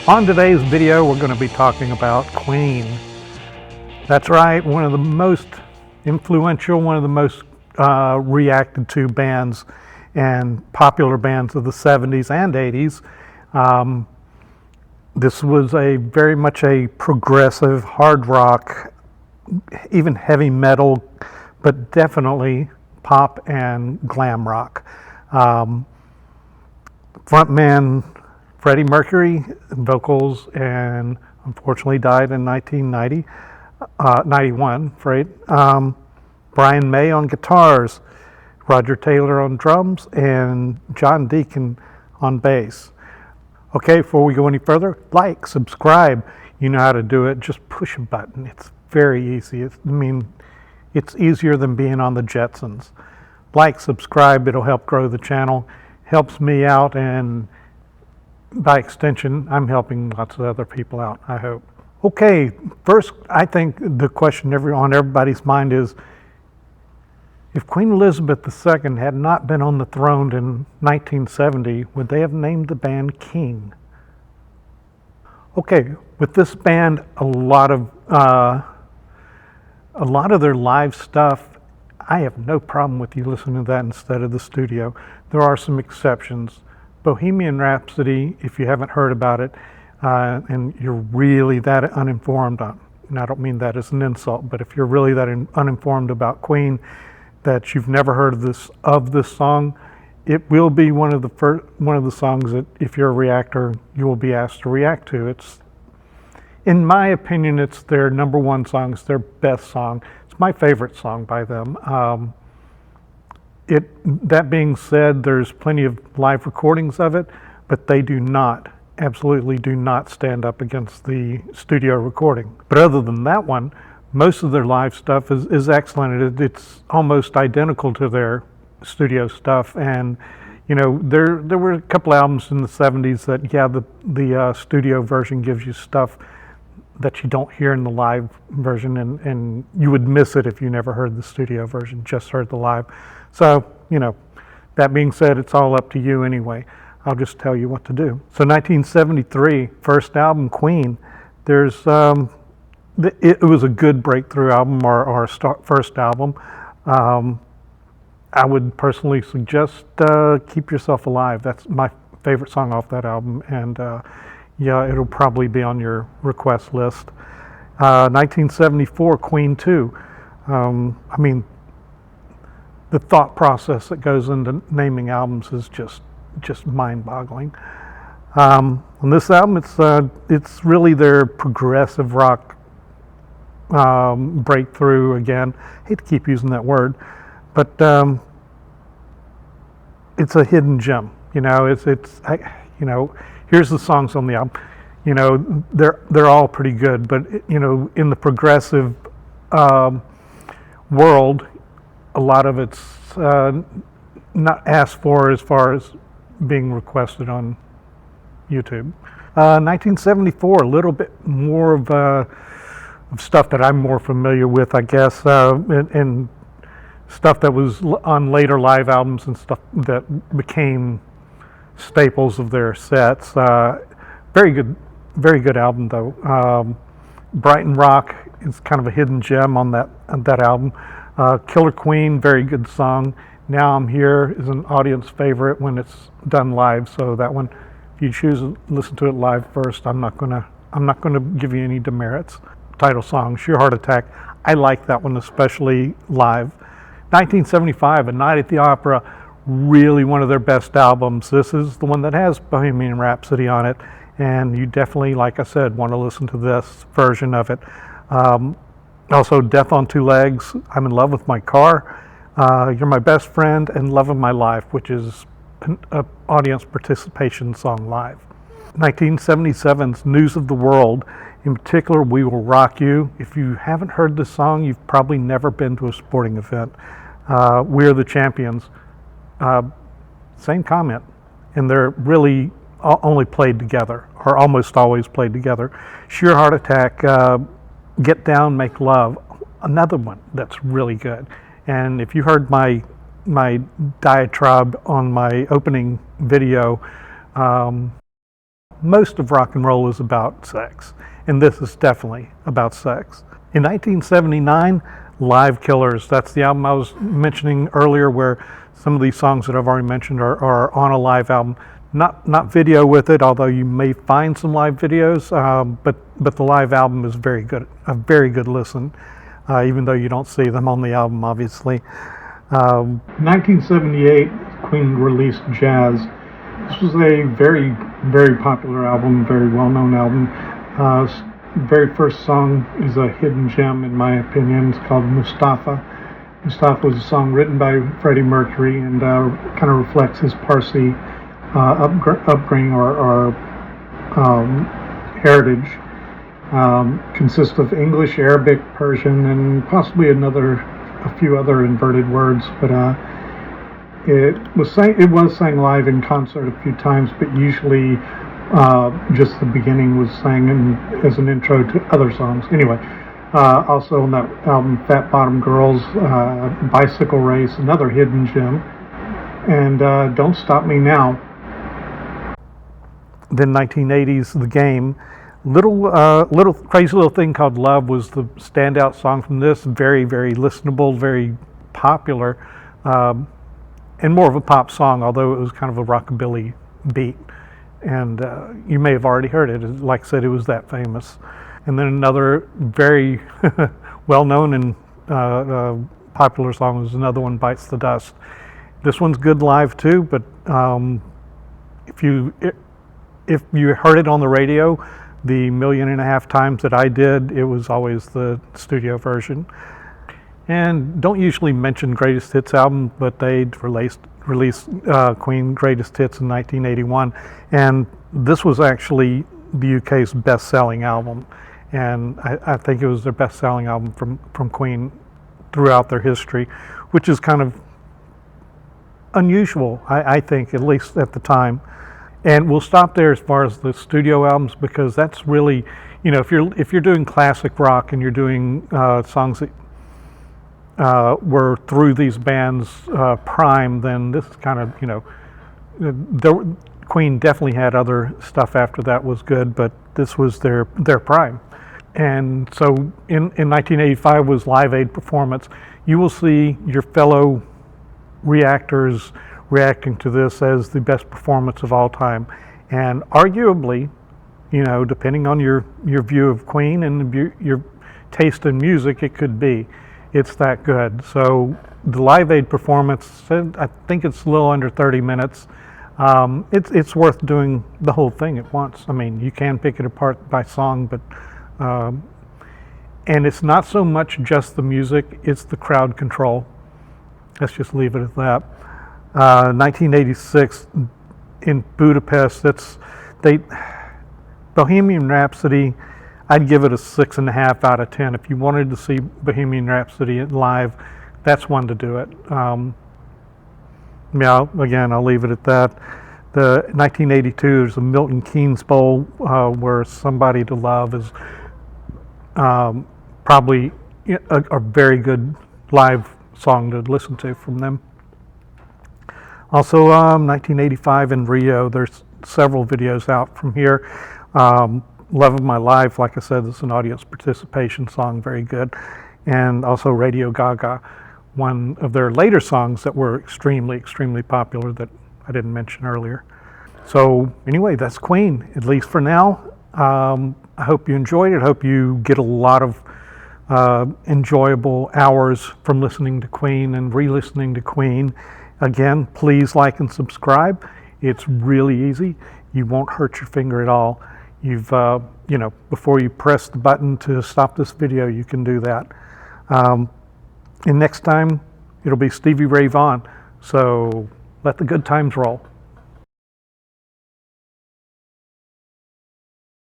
On today's video, we're going to be talking about Queen. That's right, one of the most influential, one of the most reacted to bands and popular bands of the 70s and 80s. This was very much a progressive, hard rock, even heavy metal, but definitely pop and glam rock. Frontman Freddie Mercury, vocals, and unfortunately died in 1991, afraid. Brian May on guitars, Roger Taylor on drums, and John Deacon on bass. Okay, before we go any further, like, subscribe. You know how to do it. Just push a button. It's very easy. It's easier than being on the Jetsons. Like, subscribe. It'll help grow the channel. Helps me out, and by extension, I'm helping lots of other people out, I hope. Okay, first, I think the question on everybody's mind is, if Queen Elizabeth II had not been on the throne in 1970, would they have named the band King? Okay, with this band, a lot of their live stuff, I have no problem with you listening to that instead of the studio. There are some exceptions. Bohemian Rhapsody, if you haven't heard about it, and you're really that uninformed, and I don't mean that as an insult, but if you're really that uninformed about Queen, that you've never heard of this song, it will be one of the songs that, if you're a reactor, you will be asked to react to. It's, in my opinion, it's their number one song. It's their best song. It's my favorite song by them. That being said, there's plenty of live recordings of it, but they absolutely do not stand up against the studio recording. But other than that one, most of their live stuff is excellent. It's almost identical to their studio stuff. And you know, there were a couple albums in the 70s that, yeah, the studio version gives you stuff that you don't hear in the live version, and you would miss it if you never heard the studio version, just heard the live. So, you know, that being said, it's all up to you anyway. I'll just tell you what to do. So 1973, first album, Queen. It was a good breakthrough album, or first album. I would personally suggest Keep Yourself Alive. That's my favorite song off that album, and yeah, it'll probably be on your request list. 1974, Queen 2. The thought process that goes into naming albums is just mind-boggling. On this album, it's really their progressive rock breakthrough again. I hate to keep using that word, but it's a hidden gem. You know, here's the songs on the album. You know, they're all pretty good, but you know, in the progressive world, a lot of it's not asked for as far as being requested on YouTube. 1974, a little bit more of stuff that I'm more familiar with, I guess, and stuff that was on later live albums and stuff that became staples of their sets. Very good album though. Brighton Rock is kind of a hidden gem on that album. Killer Queen, very good song. Now I'm Here is an audience favorite when it's done live. So that one, if you choose to listen to it live first, I'm not gonna give you any demerits. Title song, Sheer Heart Attack. I like that one especially live. 1975, A Night at the Opera, really one of their best albums. This is the one that has Bohemian Rhapsody on it, and you definitely, like I said, want to listen to this version of it. Also, Death on Two Legs, I'm in Love with My Car, You're My Best Friend, and Love of My Life, which is an audience participation song live. 1977's News of the World, in particular, We Will Rock You. If you haven't heard this song, you've probably never been to a sporting event. We Are the Champions, same comment, and they're really only played together, or almost always played together. Sheer Heart Attack, Get Down, Make Love, another one that's really good. And if you heard my diatribe on my opening video, most of rock and roll is about sex, and this is definitely about sex. In 1979, Live Killers, that's the album I was mentioning earlier, where some of these songs that I've already mentioned are on a live album. Not video with it, although you may find some live videos, but the live album is very good, a very good listen, even though you don't see them on the album, obviously. 1978, Queen released Jazz. This was a very, very popular album, very well-known album. Very first song is a hidden gem, in my opinion. It's called Mustafa. Mustafa was a song written by Freddie Mercury and kind of reflects his Parsi upbringing or heritage. Consists of English, Arabic, Persian, and possibly a few other inverted words. But it was sang live in concert a few times, but usually just the beginning was sang as an intro to other songs. Anyway, also on that album, Fat Bottom Girls, Bicycle Race, another hidden gem, and Don't Stop Me Now. Then 1980s, The Game. Little Crazy Little Thing Called Love was the standout song from this. Very, very listenable, very popular, and more of a pop song, although it was kind of a rockabilly beat. And you may have already heard it. Like I said, it was that famous. And then another very well-known and popular song was another one, Bites the Dust. This one's good live too, but if you heard it on the radio, the 1.5 million times that I did, it was always the studio version. And don't usually mention greatest hits album, but they released Queen Greatest Hits in 1981, and this was actually the UK's best-selling album, and I think it was their best-selling album from Queen throughout their history, which is kind of unusual, I think, at least at the time. And we'll stop there as far as the studio albums, because that's really, if you're doing classic rock and you're doing songs that were through these bands' prime, then this is kind of, Queen definitely had other stuff after that was good, but this was their prime. And so in 1985 was Live Aid Performance. You will see your fellow reactors reacting to this as the best performance of all time. And arguably, depending on your view of Queen and your taste in music, it could be. It's that good. So the Live Aid Performance, I think it's a little under 30 minutes. It's worth doing the whole thing at once. I mean, you can pick it apart by song, but and it's not so much just the music, it's the crowd control. Let's just leave it at that. 1986 in Budapest, Bohemian Rhapsody, I'd give it a 6.5 out of 10. If you wanted to see Bohemian Rhapsody live, that's one to do it. Again, I'll leave it at that. The 1982, there's a Milton Keynes Bowl where Somebody to Love is probably a very good live song to listen to from them. Also, 1985 in Rio, there's several videos out from here. Love of My Life, like I said, it's an audience participation song, very good. And also Radio Gaga, one of their later songs that were extremely, extremely popular that I didn't mention earlier. So anyway, that's Queen, at least for now. I hope you enjoyed it. I hope you get a lot of enjoyable hours from listening to Queen and re-listening to Queen. Again, please like and subscribe. It's really easy. You won't hurt your finger at all. You've, before you press the button to stop this video, you can do that. And next time, it'll be Stevie Ray Vaughan. So let the good times roll.